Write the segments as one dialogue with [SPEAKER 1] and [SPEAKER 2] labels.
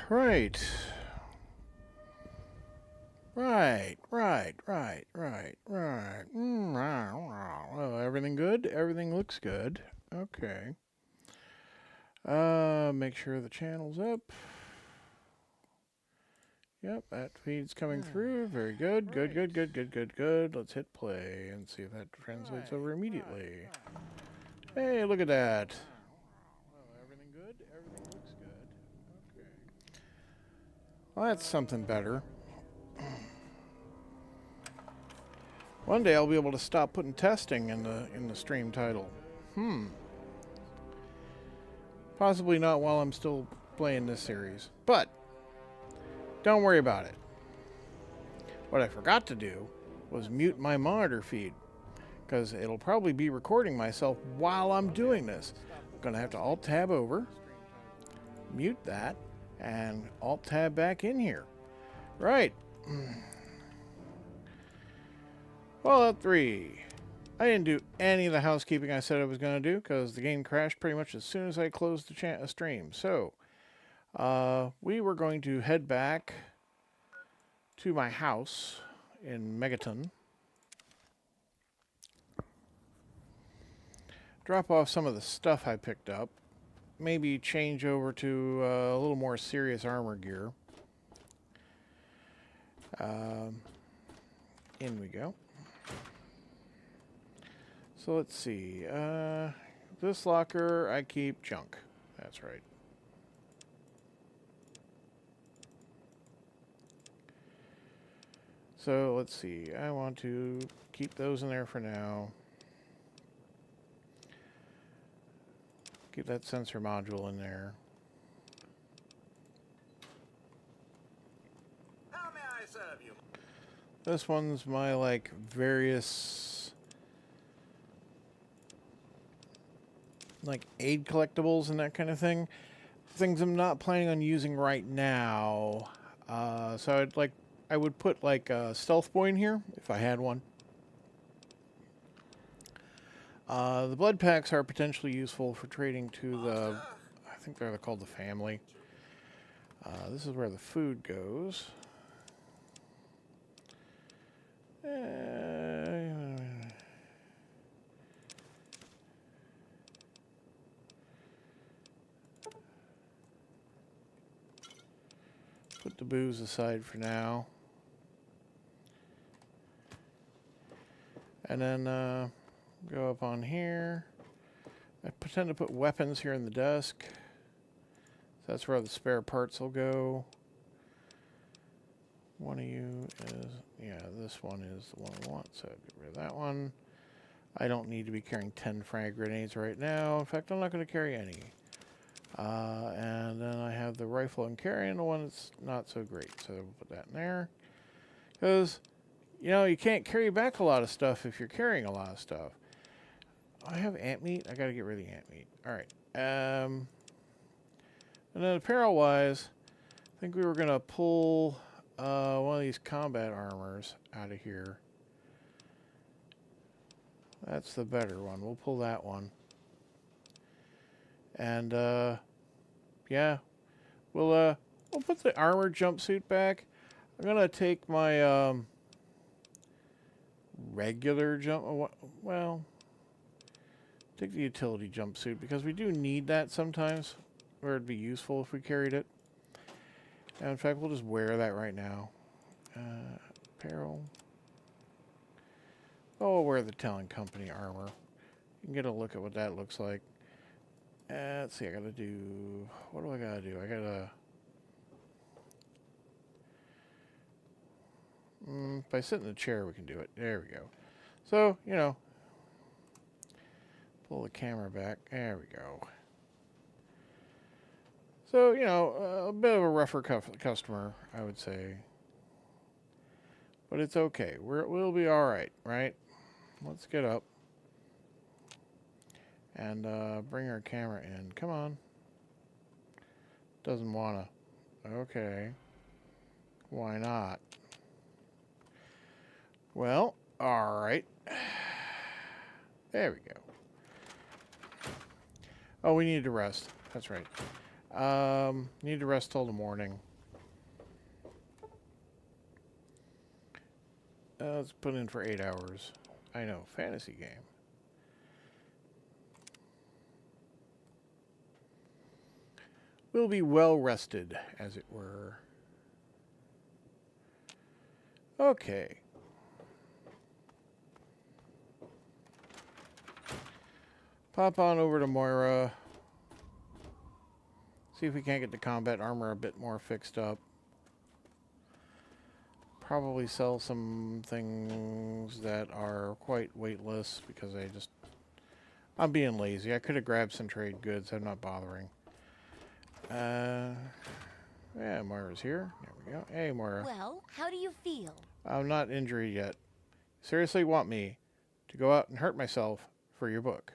[SPEAKER 1] Right. Right. Oh, everything good? Everything looks good. Okay. Make sure the channel's up. Yep, that feed's coming through. Very good. Good. Let's hit play and see if that translates over immediately. Hey, look at that. Oh, everything good? Everything looks good. Okay. Well, that's something better. One day I'll be able to stop putting testing in the stream title. Possibly not while I'm still playing this series. But don't worry about it. What I forgot to do was mute my monitor feed, because it'll probably be recording myself while I'm doing this. I'm going to have to Alt-Tab over, mute that, and Alt-Tab back in here. Right. Fallout 3. I didn't do any of the housekeeping I said I was going to do, because the game crashed pretty much as soon as I closed the stream. So, we were going to head back to my house in Megaton. Drop off some of the stuff I picked up. Maybe change over to a little more serious armor gear. In we go. So let's see. This locker, I keep junk. That's right. So let's see. I want to keep those in there for now. Keep that sensor module in there.
[SPEAKER 2] How may I serve you?
[SPEAKER 1] This one's my, like, various, like, aid collectibles and that kind of thing. Things I'm not planning on using right now. So I would put, like, a stealth boy in here, if I had one. The blood packs are potentially useful for trading to the, I think they're called the family. This is where the food goes. Put the booze aside for now. And then go up on here. I pretend to put weapons here in the desk. So that's where the spare parts will go. One of you is, yeah, this one is the one I want, so get rid of that one. I don't need to be carrying 10 frag grenades right now. In fact, I'm not going to carry any. And then I have the rifle I'm carrying, the one that's not so great. So we'll put that in there. Because, you know, you can't carry back a lot of stuff if you're carrying a lot of stuff. I have ant meat. I got to get rid of the ant meat. All right. And then apparel-wise, I think we were going to pull one of these combat armors out of here. That's the better one. We'll pull that one. And, yeah. We'll put the armored jumpsuit back. I'm going to take my, regular well, take the utility jumpsuit, because we do need that sometimes, or it'd be useful if we carried it. And in fact, we'll just wear that right now. Apparel. Oh, we'll wear the Talon Company armor. You can get a look at what that looks like. Let's see, I gotta do... What do I gotta do? I gotta... if I sit in the chair, we can do it. There we go. So, you know... Pull the camera back. There we go. So, you know, a bit of a rougher customer, I would say. But it's okay. We'll be alright, right? Let's get up. And bring our camera in. Come on. Doesn't wanna. Okay. Why not? Well, alright. There we go. Oh, we need to rest. That's right. Need to rest till the morning. Let's put in for 8 hours. I know, fantasy game. We'll be well rested, as it were. Okay. Pop on over to Moira. See if we can't get the combat armor a bit more fixed up. Probably sell some things that are quite weightless because I'm being lazy. I could have grabbed some trade goods. I'm not bothering. Yeah, Moira's here. There we go. Hey, Moira.
[SPEAKER 3] Well, how do you feel?
[SPEAKER 1] I'm not injured yet. Seriously want me to go out and hurt myself for your book?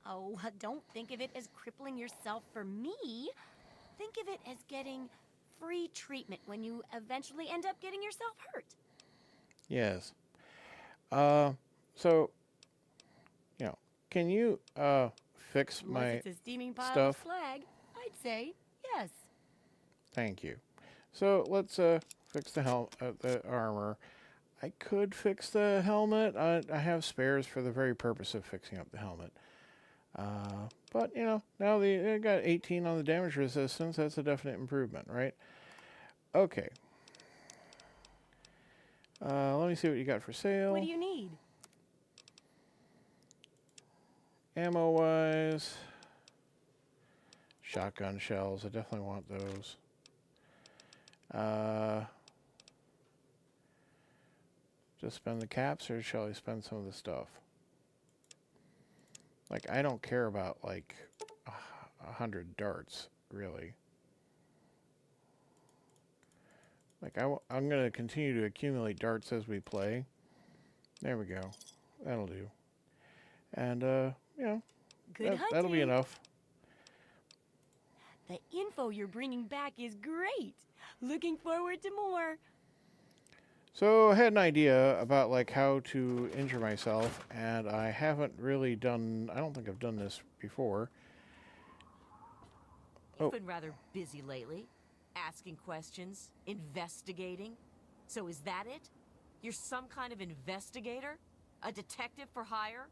[SPEAKER 3] Oh, don't think of it as crippling yourself for me. Think of it as getting free treatment when you eventually end up getting yourself hurt.
[SPEAKER 1] Yes. So, can you fix
[SPEAKER 3] Unless
[SPEAKER 1] my
[SPEAKER 3] it's a steaming pile
[SPEAKER 1] stuff?
[SPEAKER 3] of slag, I'd say yes.
[SPEAKER 1] Thank you. So let's fix the armor. I could fix the helmet. I have spares for the very purpose of fixing up the helmet. But now they got 18 on the damage resistance. That's a definite improvement, right? Okay. Let me see what you got for sale.
[SPEAKER 3] What do you need?
[SPEAKER 1] Ammo wise, shotgun shells. I definitely want those. Just spend the caps, or shall I spend some of the stuff? Like, I don't care about like 100 darts, really. Like, I'm going to continue to accumulate darts as we play. There we go. That'll do. And,
[SPEAKER 3] Good
[SPEAKER 1] that'll be
[SPEAKER 3] hunting.
[SPEAKER 1] enough.
[SPEAKER 3] The info you're bringing back is great. Looking forward to more.
[SPEAKER 1] So I had an idea about like how to injure myself, and I haven't really done, I don't think I've done this before.
[SPEAKER 4] You've
[SPEAKER 1] Oh.
[SPEAKER 4] been rather busy lately, asking questions, investigating. So is that it? You're some kind of investigator? A detective for hire?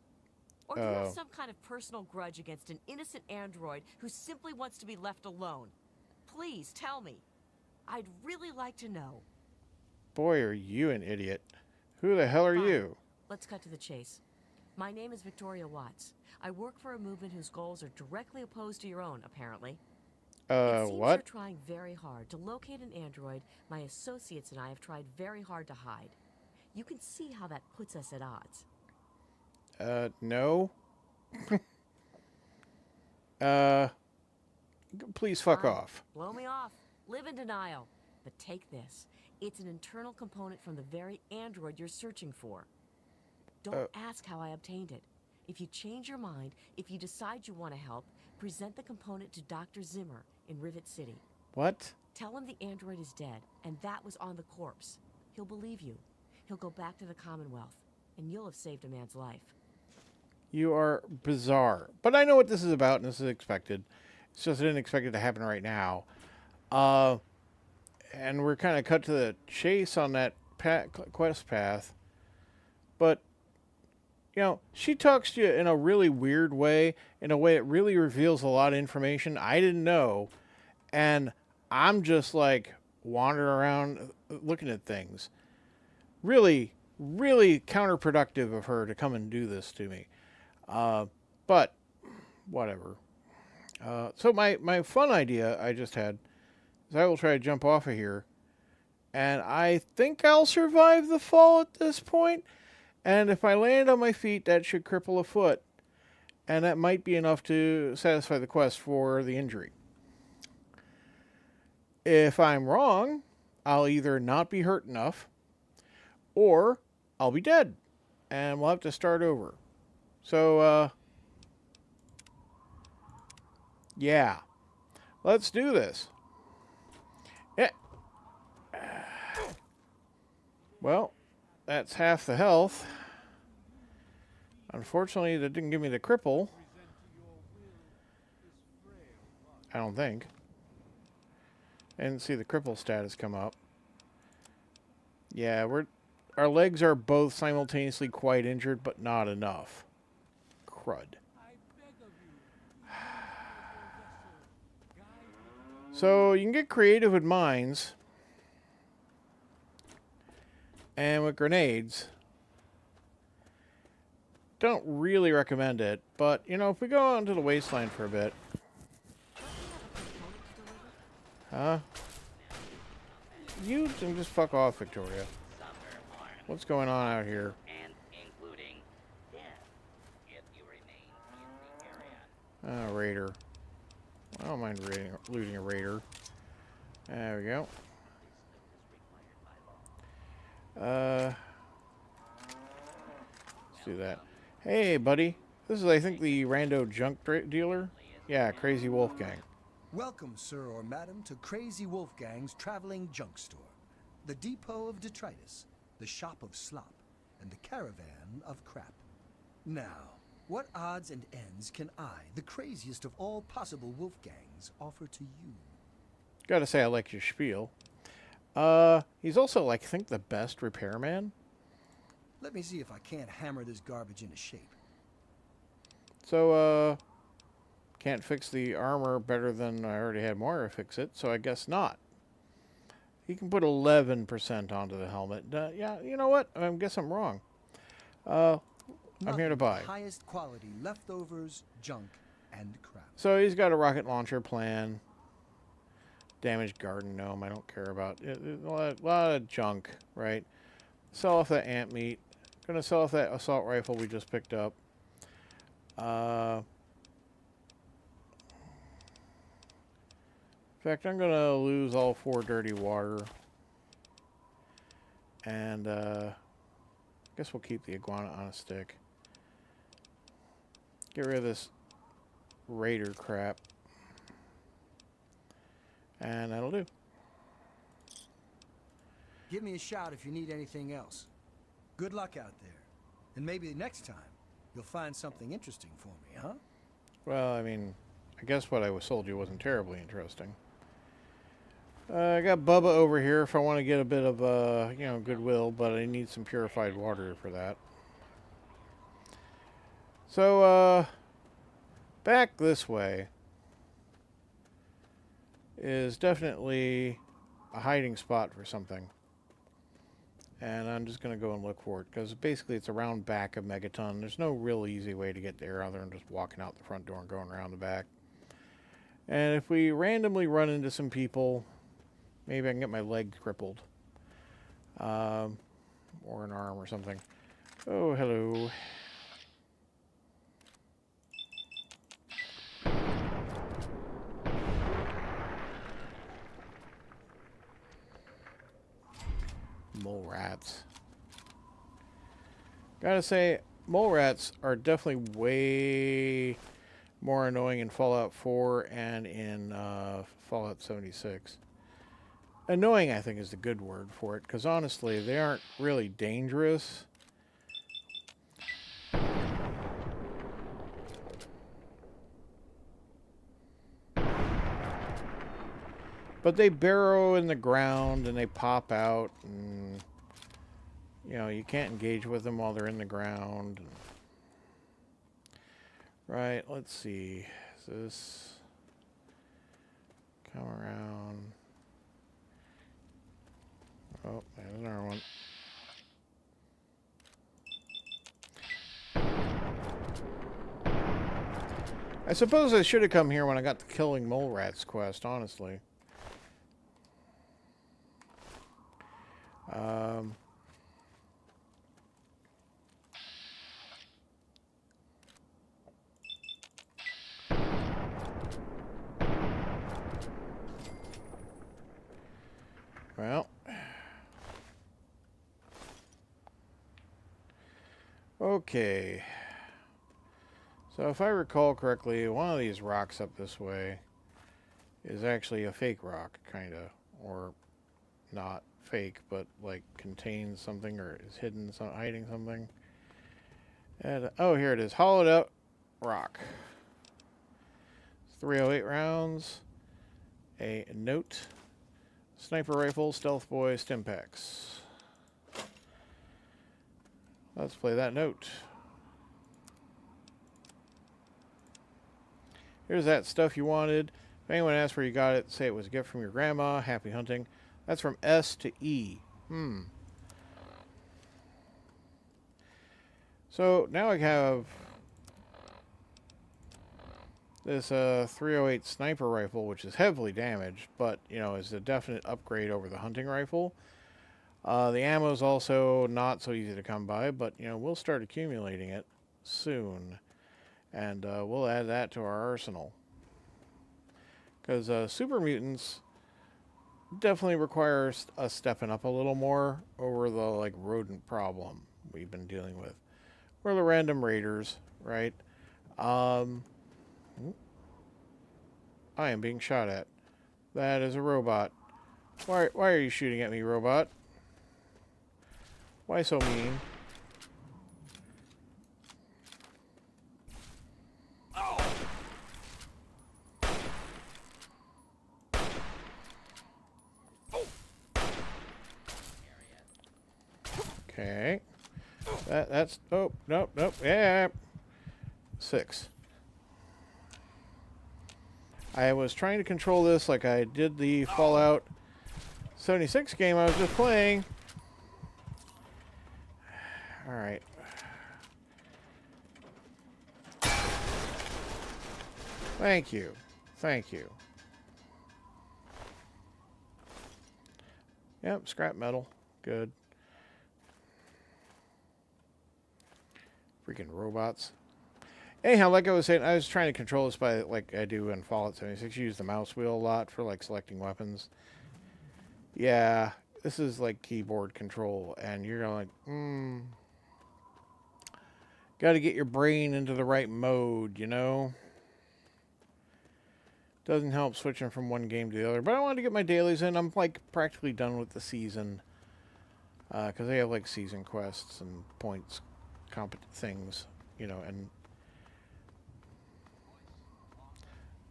[SPEAKER 4] Or do you have some kind of personal grudge against an innocent android who simply wants to be left alone? Please tell me. I'd really like to know.
[SPEAKER 1] Boy, are you an idiot. Who the hell are
[SPEAKER 4] Fine.
[SPEAKER 1] you?
[SPEAKER 4] Let's cut to the chase. My name is Victoria Watts. I work for a movement whose goals are directly opposed to your own, apparently. It seems
[SPEAKER 1] What?
[SPEAKER 4] you're trying very hard to locate an android my associates and I have tried very hard to hide. You can see how that puts us at odds.
[SPEAKER 1] No. Please fuck
[SPEAKER 4] Fine.
[SPEAKER 1] off.
[SPEAKER 4] Blow me off. Live in denial. But take this. It's an internal component from the very android you're searching for. Don't ask how I obtained it. If you change your mind, if you decide you want to help, present the component to Dr. Zimmer in Rivet City.
[SPEAKER 1] What?
[SPEAKER 4] Tell him the android is dead, and that was on the corpse. He'll believe you. He'll go back to the Commonwealth, and you'll have saved a man's life.
[SPEAKER 1] You are bizarre. But I know what this is about, and this is expected. It's just I didn't expect it to happen right now. And we're kind of cut to the chase on that quest path. But, she talks to you in a really weird way, in a way that really reveals a lot of information I didn't know. And I'm just like wandering around looking at things. Really, really counterproductive of her to come and do this to me. But whatever. So my fun idea I just had is I will try to jump off of here. And I think I'll survive the fall at this point. And if I land on my feet, that should cripple a foot. And that might be enough to satisfy the quest for the injury. If I'm wrong, I'll either not be hurt enough, or I'll be dead. And we'll have to start over. So, yeah. Let's do this. Yeah. Well, that's half the health. Unfortunately, that didn't give me the cripple. I don't think. I didn't see the cripple status come up. Yeah, our legs are both simultaneously quite injured, but not enough. Crud. So you can get creative with mines and with grenades. Don't really recommend it, but you know, if we go out into the wasteland for a bit. Huh? You can just fuck off, Victoria. What's going on out here?
[SPEAKER 5] And including death if you remain in the area.
[SPEAKER 1] Raider. I don't mind looting a raider. There we go. Let's do that. Hey, buddy. This is, I think, the rando junk dealer. Yeah, Crazy Wolfgang.
[SPEAKER 6] Welcome, sir or madam, to Crazy Wolfgang's traveling junk store. The depot of detritus, the shop of slop, and the caravan of crap. Now, what odds and ends can I, the craziest of all possible Wolfgangs, offer to you?
[SPEAKER 1] Gotta say, I like your spiel. He's also, like, I think the best repairman.
[SPEAKER 6] Let me see if I can't hammer this garbage into shape.
[SPEAKER 1] So, can't fix the armor better than I already had Moira fix it, so I guess not. He can put 11% onto the helmet. Yeah, you know what? I guess I'm wrong. I'm here to buy.
[SPEAKER 6] Highest quality leftovers, junk, and crap.
[SPEAKER 1] So he's got a rocket launcher plan. Damaged garden gnome, I don't care about. A lot of junk, right? Sell off that ant meat. Gonna sell off that assault rifle we just picked up. In fact, I'm gonna lose all 4 dirty water. And guess we'll keep the iguana on a stick. Get rid of this raider crap. And that'll do.
[SPEAKER 6] Give me a shout if you need anything else. Good luck out there. And maybe next time, you'll find something interesting for me, huh?
[SPEAKER 1] Well, I mean, I guess what I was told you wasn't terribly interesting. I got Bubba over here if I want to get a bit of, you know, goodwill, but I need some purified water for that. So, back this way is definitely a hiding spot for something. And I'm just going to go and look for it, because basically it's around back of Megaton. There's no real easy way to get there other than just walking out the front door and going around the back. And if we randomly run into some people, maybe I can get my leg crippled. Or an arm or something. Oh, hello. Mole rats. Gotta say, mole rats are definitely way more annoying in Fallout 4 and in Fallout 76. Annoying, I think, is the good word for it, because honestly, they aren't really dangerous. But they burrow in the ground and they pop out, and you know, you can't engage with them while they're in the ground. Right, let's see. Is this come around? Oh, there's another one. I suppose I should have come here when I got the killing mole rats quest, honestly. Well, okay. So if I recall correctly, one of these rocks up this way is actually a fake rock, kind of, or not fake, but like contains something or is hidden, hiding something. And oh, here it is, hollowed out rock. 308 rounds. a note. Sniper rifle, stealth boy, stimpaks. Let's play that note. Here's that stuff you wanted. If anyone asks where you got it, say it was a gift from your grandma. Happy hunting. That's from S to E. So now I have this 308 sniper rifle, which is heavily damaged, but, you know, is a definite upgrade over the hunting rifle. The ammo is also not so easy to come by, but, you know, we'll start accumulating it soon. And we'll add that to our arsenal. Because super mutants definitely require us stepping up a little more over the, like, rodent problem we've been dealing with. Or the random raiders, right? I am being shot at. That is a robot. Why are you shooting at me, robot? Why so mean? Okay. That's... Oh, nope. Yeah. 6. I was trying to control this like I did the Fallout 76 game I was just playing. Alright. Thank you. Thank you. Yep, scrap metal. Good. Freaking robots. Anyhow, like I was saying, I was trying to control this by, like I do in Fallout 76. You use the mouse wheel a lot for, like, selecting weapons. Yeah, this is, like, keyboard control, and you're going, like, got to get your brain into the right mode, you know? Doesn't help switching from one game to the other. But I wanted to get my dailies in. I'm, like, practically done with the season. Because they have, like, season quests and points, things, you know, and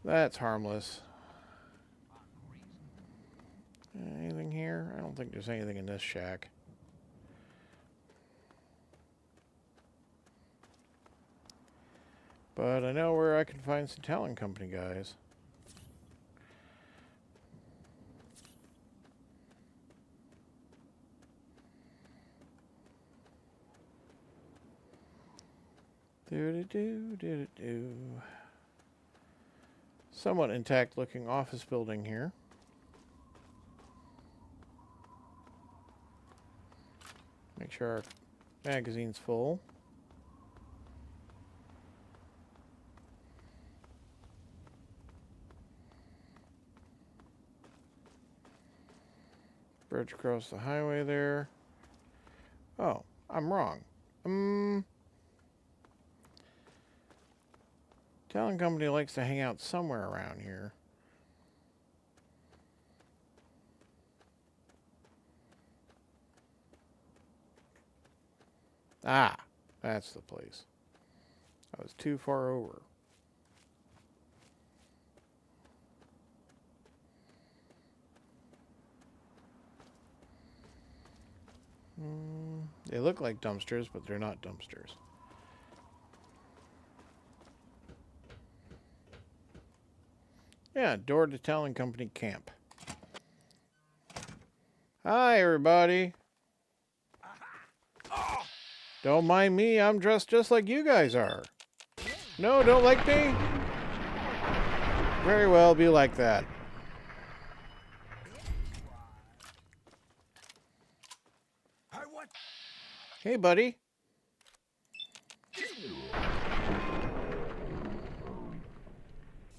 [SPEAKER 1] that's harmless. Anything here? I don't think there's anything in this shack. But I know where I can find some Talon Company guys. Do. Somewhat intact looking office building here. Make sure our magazine's full. Bridge across the highway there. Oh, I'm wrong. Talon Company likes to hang out somewhere around here. Ah, that's the place. I was too far over. They look like dumpsters, but they're not dumpsters. Yeah, door to Talon Company camp. Hi, everybody. Don't mind me, I'm dressed just like you guys are. No, don't like me? Very well, be like that. Hey, buddy.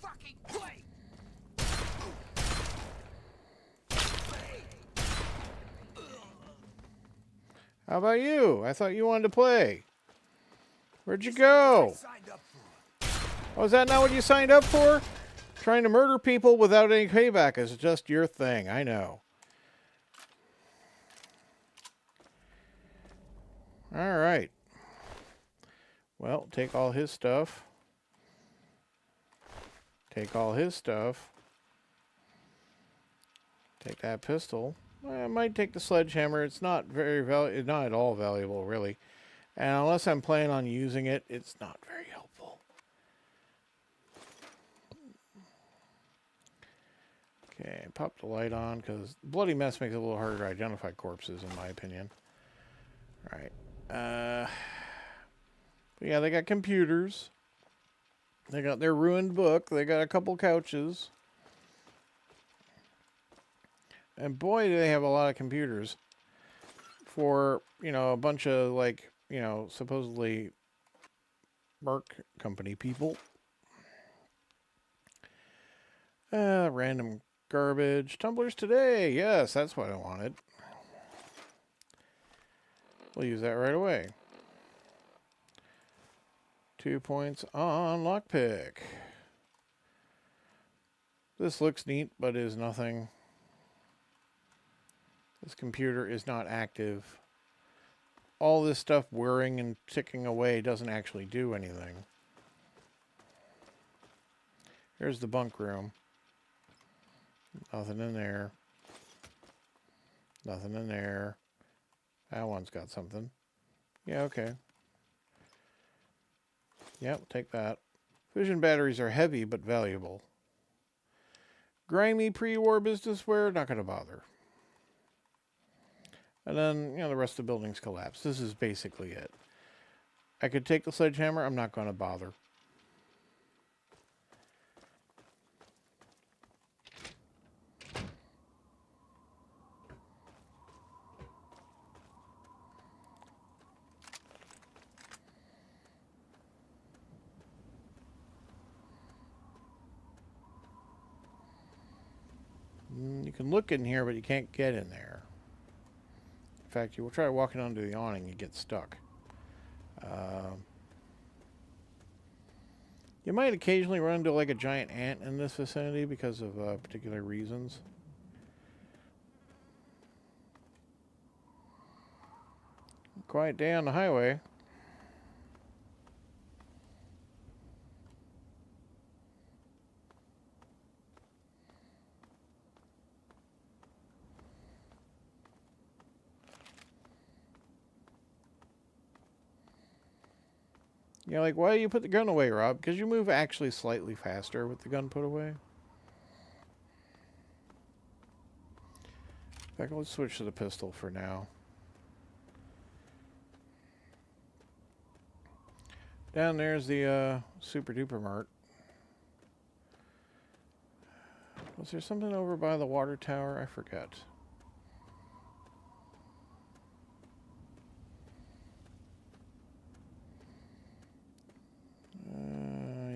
[SPEAKER 2] Fucking play.
[SPEAKER 1] How about you? I thought you wanted to play. Where'd you go? Oh, is that not what you signed up for? Trying to murder people without any payback is just your thing, I know. All right. Well, take all his stuff. Take all his stuff. Take that pistol. I might take the sledgehammer. It's not not at all valuable, really. And unless I'm planning on using it, it's not very helpful. Okay, pop the light on, because bloody mess makes it a little harder to identify corpses, in my opinion. All right. But yeah, they got computers. They got their ruined book. They got a couple couches. And boy, do they have a lot of computers for, you know, a bunch of, like, you know, supposedly Merc company people. Random garbage. Tumblers today. Yes, that's what I wanted. We'll use that right away. 2 points on lockpick. This looks neat, but is nothing. This computer is not active. All this stuff whirring and ticking away doesn't actually do anything. Here's the bunk room. Nothing in there. Nothing in there. That one's got something. Yeah, okay. Yep, take that. Fission batteries are heavy but valuable. Grimy pre-war business wear, not going to bother. And then, you know, the rest of the building's collapsed. This is basically it. I could take the sledgehammer. I'm not going to bother. You can look in here, but you can't get in there. In fact, you will try walking onto the awning, you get stuck. You might occasionally run into like a giant ant in this vicinity because of particular reasons. Quiet day on the highway. You're like, why do you put the gun away, Rob? Because you move actually slightly faster with the gun put away. In fact, let's switch to the pistol for now. Down there's the Super Duper Mart. Was there something over by the water tower? I forget.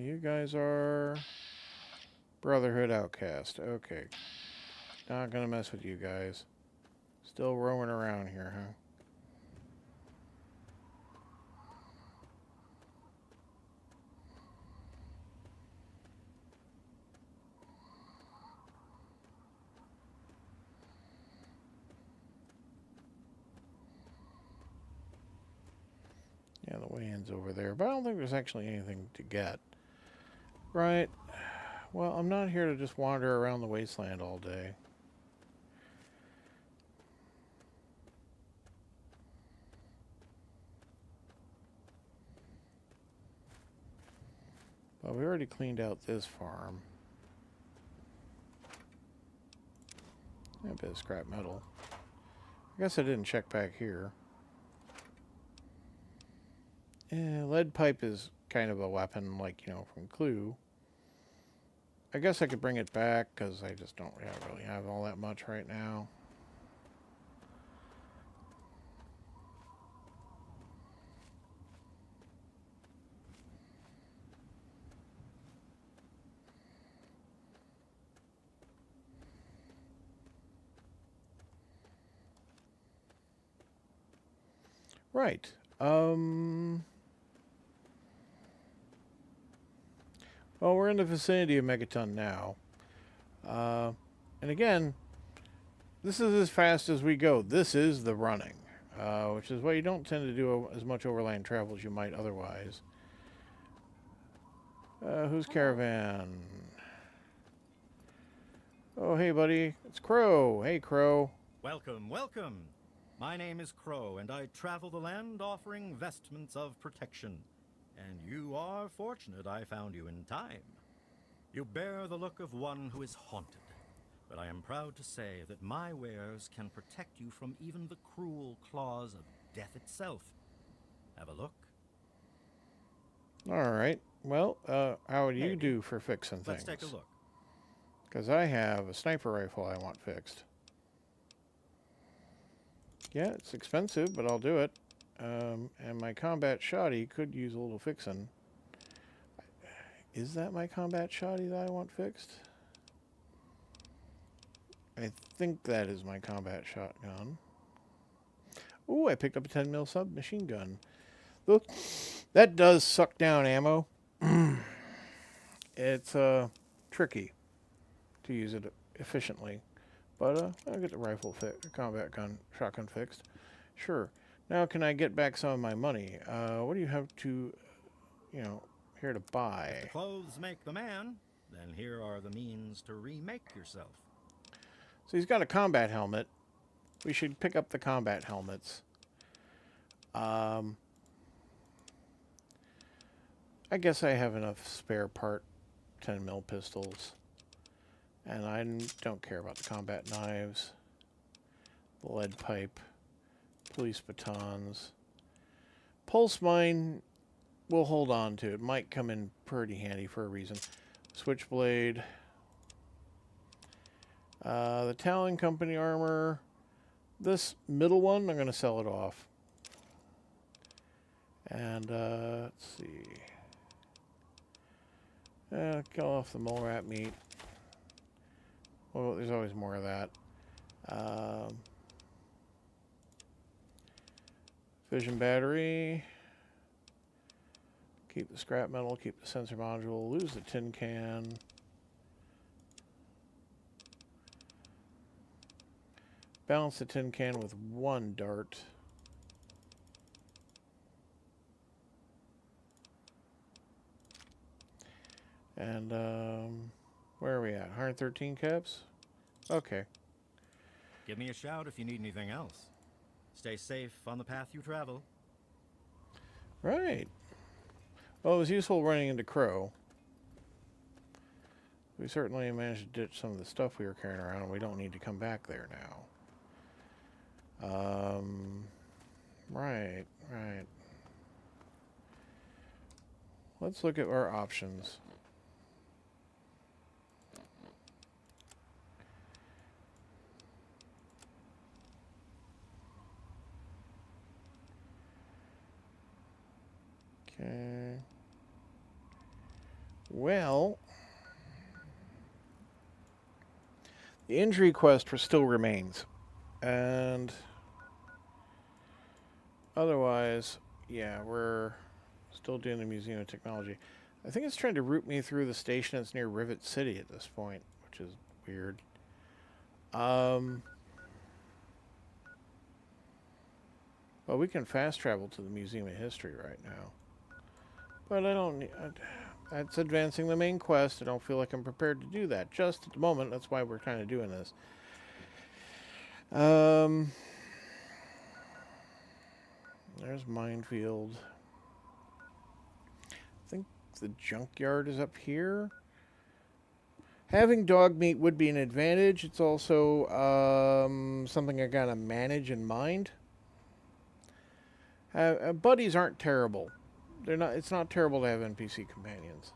[SPEAKER 1] You guys are Brotherhood Outcast. Okay. Not gonna mess with you guys. Still roaming around here, huh? Yeah, the way-in's over there, but I don't think there's actually anything to get. Right. Well, I'm not here to just wander around the wasteland all day. Well, we already cleaned out this farm. A bit of scrap metal. I guess I didn't check back here. Yeah, lead pipe is kind of a weapon, like, you know, from Clue. I guess I could bring it back, because I just don't really have all that much right now. Right. Well, we're in the vicinity of Megaton now. And again, this is as fast as we go. This is the running, which is why you don't tend to do as much overland travel as you might otherwise. Who's caravan? Oh, hey, buddy. It's Crow. Hey, Crow.
[SPEAKER 7] Welcome, welcome. My name is Crow, and I travel the land offering vestments of protection. And you are fortunate I found you in time. You bear the look of one who is haunted, but I am proud to say that my wares can protect you from even the cruel claws of death itself. Have a look.
[SPEAKER 1] All right. Well, how would you
[SPEAKER 7] Maybe.
[SPEAKER 1] do for fixing
[SPEAKER 7] Let's
[SPEAKER 1] things?
[SPEAKER 7] take a look.
[SPEAKER 1] Because I have a sniper rifle I want fixed. Yeah, it's expensive, but I'll do it. And my combat shoddy could use a little fixing. Is that my combat shoddy that I want fixed? I think that is my combat shotgun. Ooh, I picked up a 10 mil submachine gun. Look, that does suck down ammo. It's tricky to use it efficiently. But I'll get the rifle combat gun shotgun fixed. Sure. Now can I get back some of my money? What do you have to, here to buy?
[SPEAKER 7] If the clothes make the man, then here are the means to remake yourself.
[SPEAKER 1] So he's got a combat helmet. We should pick up the combat helmets. I guess I have enough spare part 10 mil pistols. And I don't care about the combat knives, the lead pipe, police batons. Pulse mine, we'll hold on to. It might come in pretty handy for a reason. Switchblade. The Talon Company armor. This middle one, I'm going to sell it off. And, let's see. Kill off the mole rat meat. Well, there's always more of that. Fission battery. Keep the scrap metal, keep the sensor module, lose the tin can. Balance the tin can with one dart. And, where are we at? 113 caps? Okay.
[SPEAKER 7] Give me a shout if you need anything else. Stay safe on the path you travel.
[SPEAKER 1] Right. Well, it was useful running into Crow. We certainly managed to ditch some of the stuff we were carrying around, and we don't need to come back there now. Right. Let's look at our options. Okay. Well, the injury quest still remains. And otherwise, yeah, we're still doing the Museum of Technology. I think it's trying to route me through the station that's near Rivet City at this point, which is weird. Well, we can fast travel to the Museum of History right now. But I don't need... that's advancing the main quest. I don't feel like I'm prepared to do that just at the moment. That's why we're kind of doing this. There's Minefield. I think the junkyard is up here. Having dog meat would be an advantage. It's also something I gotta manage in mind. Buddies aren't terrible. They're not. It's not terrible to have NPC companions.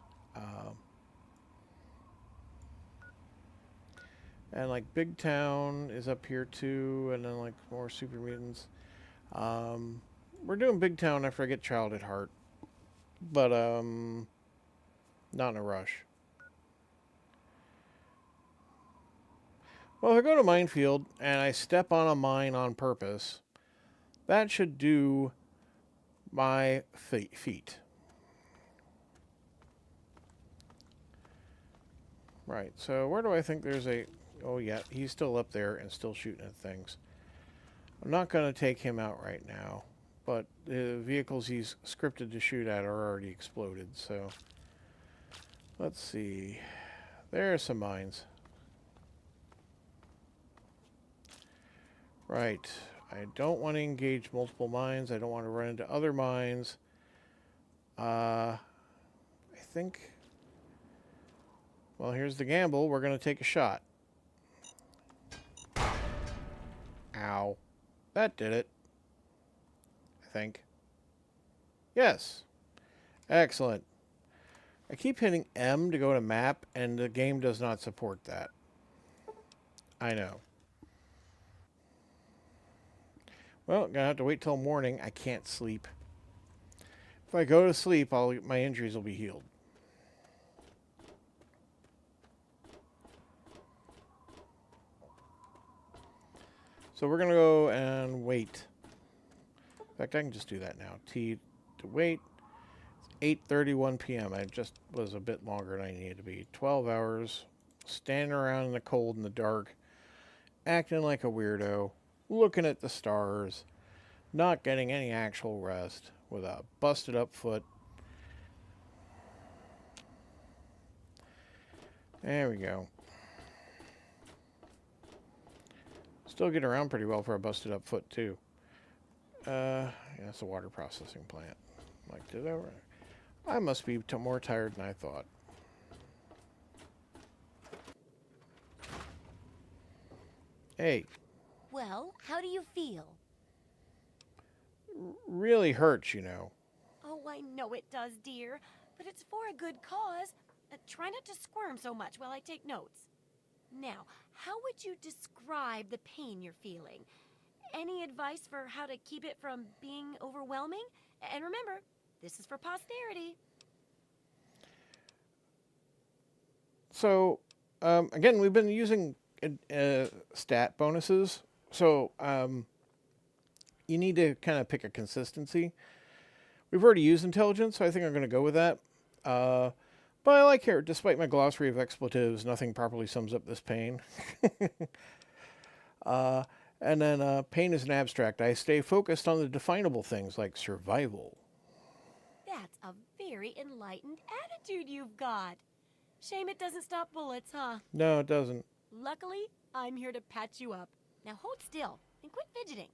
[SPEAKER 1] And like Big Town is up here too, and then like more super mutants. We're doing Big Town after I get Child at Heart, but not in a rush. Well, if I go to Minefield and I step on a mine on purpose, that should do my feet. Right, so where do I think there's a... Oh, yeah, he's still up there and still shooting at things. I'm not going to take him out right now, but the vehicles he's scripted to shoot at are already exploded, so... Let's see. There are some mines. Right. I don't want to engage multiple mines. I don't want to run into other mines. I think... Well, here's the gamble. We're going to take a shot. Ow. That did it. I think. Yes. Excellent. I keep hitting M to go to map, and the game does not support that. I know. Well, gonna have to wait till morning. I can't sleep. If I go to sleep, my injuries will be healed. So we're gonna go and wait. In fact, I can just do that now. T to wait. It's 8:31 p.m. I just was a bit longer than I needed to be. 12 hours, standing around in the cold and the dark, acting like a weirdo, looking at the stars, not getting any actual rest, with a busted up foot. There we go. Still get around pretty well for a busted up foot too. Yeah, it's a water processing plant. Like, I must be more tired than I thought. Hey.
[SPEAKER 3] Well, how do you feel?
[SPEAKER 1] Really hurts, you know.
[SPEAKER 3] Oh, I know it does, dear. But it's for a good cause. Try not to squirm so much while I take notes. Now, how would you describe the pain you're feeling? Any advice for how to keep it from being overwhelming? And remember, this is for posterity.
[SPEAKER 1] So, again, we've been using stat bonuses. So, you need to kind of pick a consistency. We've already used intelligence, so I think I'm going to go with that. But I like here, despite my glossary of expletives, nothing properly sums up this pain. And then pain is an abstract. I stay focused on the definable things like survival.
[SPEAKER 3] That's a very enlightened attitude you've got. Shame it doesn't stop bullets, huh?
[SPEAKER 1] No, it doesn't.
[SPEAKER 3] Luckily, I'm here to patch you up. Now hold still and quit fidgeting.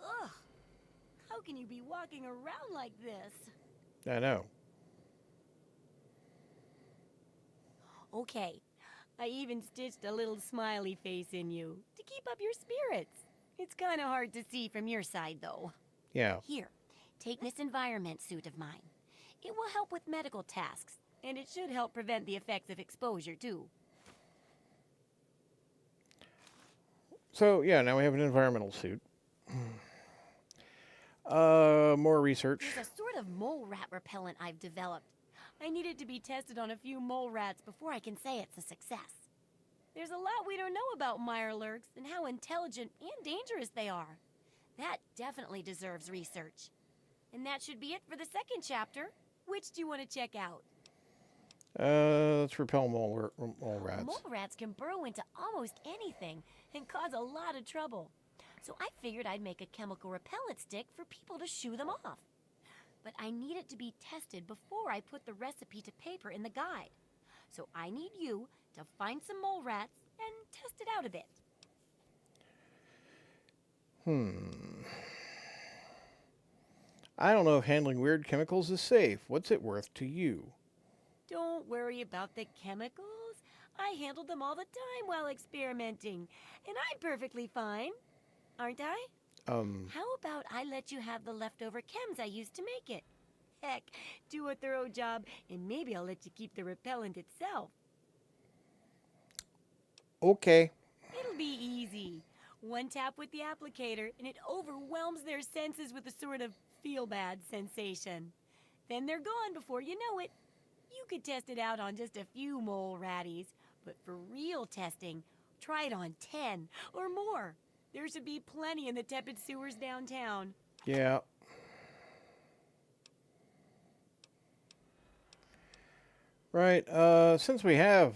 [SPEAKER 3] Ugh. How can you be walking around like this?
[SPEAKER 1] I know.
[SPEAKER 3] Okay. I even stitched a little smiley face in you to keep up your spirits. It's kind of hard to see from your side, though.
[SPEAKER 1] Yeah.
[SPEAKER 3] Here, take this environment suit of mine. It will help with medical tasks, and it should help prevent the effects of exposure, too.
[SPEAKER 1] So, yeah, now we have an environmental suit. More research.
[SPEAKER 3] There's a sort of mole rat repellent I've developed. I need it to be tested on a few mole rats before I can say it's a success. There's a lot we don't know about Mirelurks and how intelligent and dangerous they are. That definitely deserves research. And that should be it for the second chapter. Which do you want to check out?
[SPEAKER 1] Let's repel mole rats.
[SPEAKER 3] Mole rats can burrow into almost anything and cause a lot of trouble. So I figured I'd make a chemical repellent stick for people to shoo them off. But I need it to be tested before I put the recipe to paper in the guide. So I need you to find some mole rats and test it out a bit.
[SPEAKER 1] I don't know if handling weird chemicals is safe. What's it worth to you?
[SPEAKER 3] Don't worry about the chemicals. I handled them all the time while experimenting. And I'm perfectly fine. Aren't I? How about I let you have the leftover chems I used to make it? Heck, do a thorough job, and maybe I'll let you keep the repellent itself.
[SPEAKER 1] Okay.
[SPEAKER 3] It'll be easy. One tap with the applicator, and it overwhelms their senses with a sort of feel-bad sensation. Then they're gone before you know it. You could test it out on just a few mole ratties, but for real testing, try it on 10 or more. There should be plenty in the tepid sewers downtown.
[SPEAKER 1] Yeah. Right. Since we have,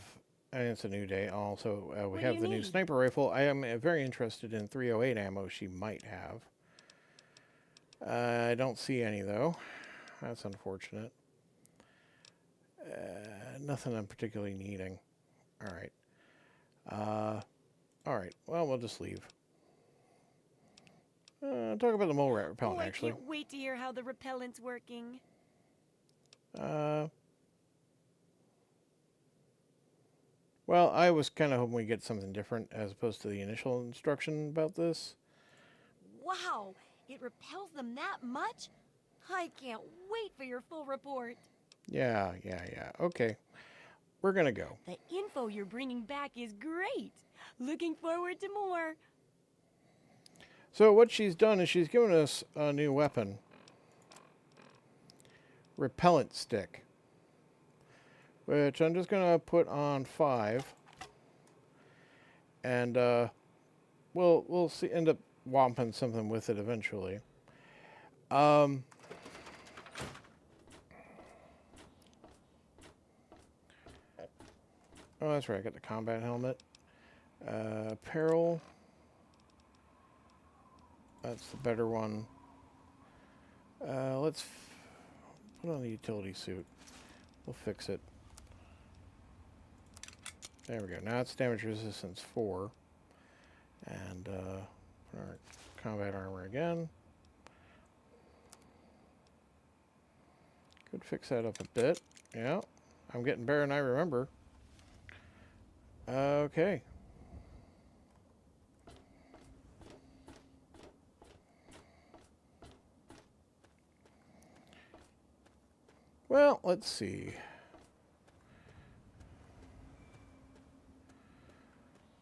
[SPEAKER 1] and it's a new day also, we
[SPEAKER 3] What do
[SPEAKER 1] have
[SPEAKER 3] you
[SPEAKER 1] the new
[SPEAKER 3] need?
[SPEAKER 1] sniper rifle. I am very interested in 308 ammo she might have. I don't see any, though. That's unfortunate. Nothing I'm particularly needing. All right. All right. Well, we'll just leave. Talk about the mole rat repellent,
[SPEAKER 3] Oh, I
[SPEAKER 1] actually.
[SPEAKER 3] can't wait to hear how the repellent's working.
[SPEAKER 1] Well, I was kind of hoping we get something different as opposed to the initial instruction about this.
[SPEAKER 3] Wow, it repels them that much? I can't wait for your full report.
[SPEAKER 1] Yeah. Okay. We're gonna go.
[SPEAKER 3] The info you're bringing back is great. Looking forward to more.
[SPEAKER 1] So what she's done is she's given us a new weapon. Repellent stick. Which I'm just gonna put on 5. And we'll see, end up whomping something with it eventually. Oh, that's right. I got the combat helmet. Apparel. That's the better one. Let's put on the utility suit. We'll fix it. There we go. Now it's damage resistance 4. And put our combat armor again. Could fix that up a bit. Yeah. I'm getting better than I remember. Okay. Well, let's see.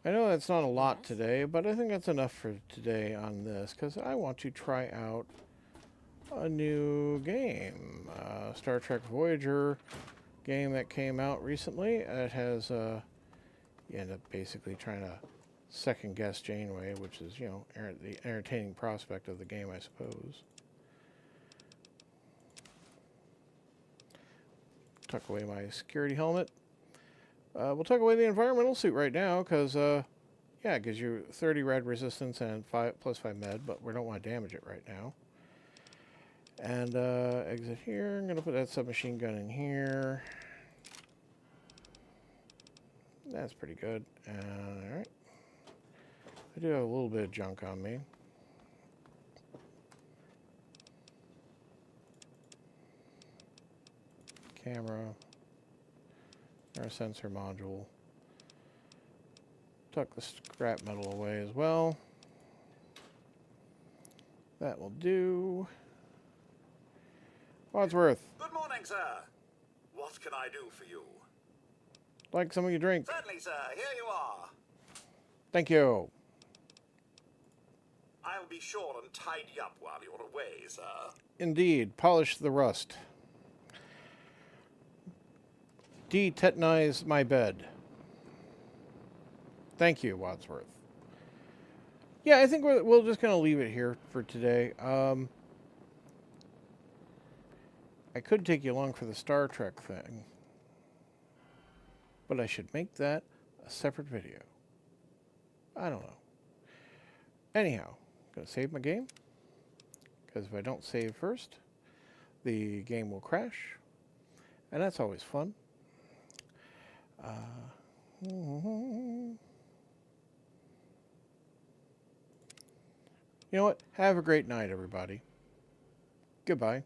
[SPEAKER 1] I know that's not a lot today, but I think that's enough for today on this, because I want to try out a new game. Star Trek Voyager game that came out recently. It has, you end up basically trying to second guess Janeway, which is, you know, the entertaining prospect of the game, I suppose. Tuck away my security helmet. We'll tuck away the environmental suit right now, because, yeah, it gives you 30 red resistance and plus 5 med, but we don't want to damage it right now. And exit here. I'm going to put that submachine gun in here. That's pretty good. Alright. I do have a little bit of junk on me. Camera. Our sensor module. Tuck the scrap metal away as well. That will do. Wadsworth,
[SPEAKER 2] Good morning, sir. What can I do for you?
[SPEAKER 1] like some of your drink.
[SPEAKER 2] Certainly, sir. Here you are.
[SPEAKER 1] Thank you.
[SPEAKER 2] I'll be sure and tidy up while you're away, sir.
[SPEAKER 1] Indeed, polish the rust. Detetanize my bed. Thank you, Wadsworth. Yeah, I think we'll just kind of leave it here for today. I could take you along for the Star Trek thing, but I should make that a separate video. I don't know. Anyhow, I'm going to save my game, because if I don't save first, the game will crash, and that's always fun. You know what? Have a great night, everybody. Goodbye.